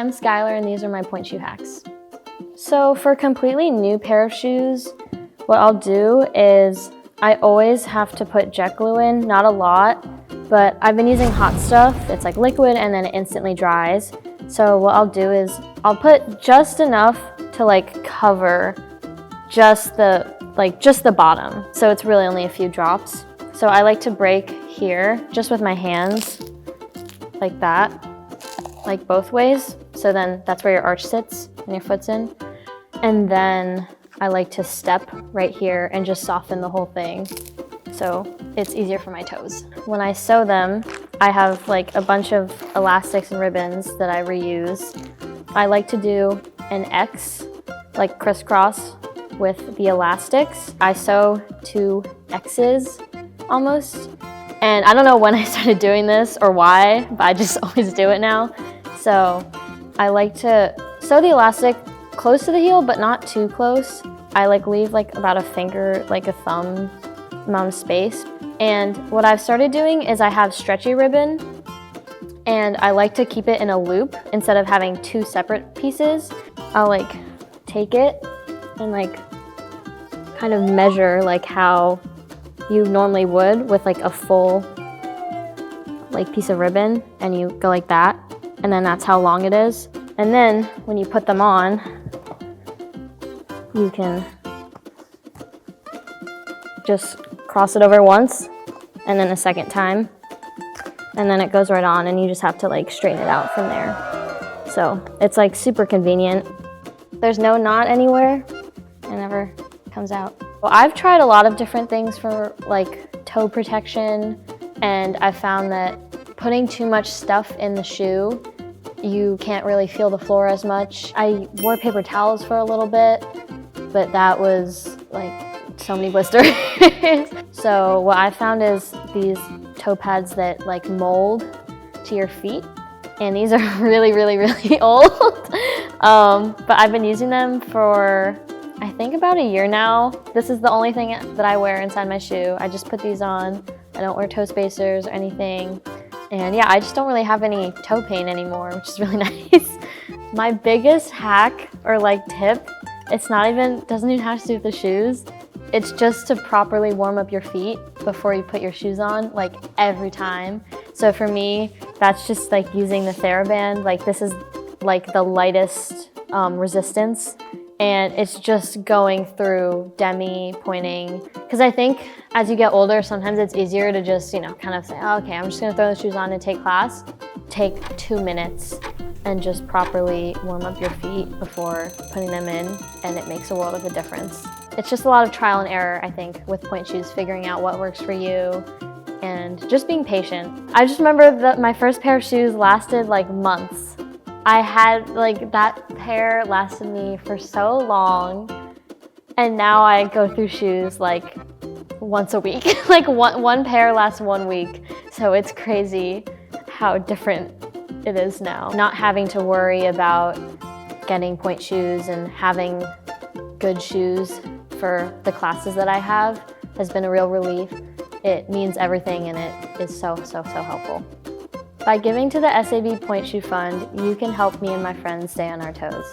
I'm Skylar and these are my point shoe hacks. So for a completely new pair of shoes, what I'll do is I always have to put jet glue in, not a lot, but I've been using hot stuff. It's like liquid and then it instantly dries. So what I'll do is I'll put just enough to like cover just the bottom. So it's really only a few drops. So I like to break here just with my hands like that, like both ways. So then that's where your arch sits and your foot's in. And then I like to step right here and just soften the whole thing so it's easier for my toes. When I sew them, I have like a bunch of elastics and ribbons that I reuse. I like to do an X, like crisscross with the elastics. I sew 2 X's almost. And I don't know when I started doing this or why, but I just always do it now. So I like to sew the elastic close to the heel, but not too close. I like leave like about a finger, like a thumb amount of space. And what I've started doing is I have stretchy ribbon and I like to keep it in a loop instead of having 2 separate pieces. I'll like take it and like kind of measure like how you normally would with like a full like piece of ribbon, and you go like that, and then that's how long it is. And then when you put them on, you can just cross it over once and then a second time, and then it goes right on, and you just have to like straighten it out from there. So it's like super convenient. There's no knot anywhere. It never comes out. Well, I've tried a lot of different things for like toe protection, and I found that putting too much stuff in the shoe, you can't really feel the floor as much. I wore paper towels for a little bit, but that was like so many blisters. So what I found is these toe pads that like mold to your feet, and these are really, really, really old. But I've been using them for I think about a year now. This is the only thing that I wear inside my shoe. I just put these on. I don't wear toe spacers or anything. And yeah, I just don't really have any toe pain anymore, which is really nice. My biggest hack or like tip, doesn't even have to do with the shoes. It's just to properly warm up your feet before you put your shoes on, like every time. So for me, that's just like using the TheraBand. Like this is like the lightest resistance. And it's just going through demi pointing. Because I think as you get older, sometimes it's easier to just, kind of say, oh, okay, I'm just gonna throw the shoes on and take class. Take 2 minutes and just properly warm up your feet before putting them in, and it makes a world of a difference. It's just a lot of trial and error, I think, with point shoes, figuring out what works for you and just being patient. I just remember that my first pair of shoes lasted like months. I had like that pair lasted me for so long, and now I go through shoes like once a week. Like one pair lasts 1 week, so it's crazy how different it is now. Not having to worry about getting point shoes and having good shoes for the classes that I have has been a real relief. It means everything, and it is so, so, so helpful. By giving to the SAB Point Shoe Fund, you can help me and my friends stay on our toes.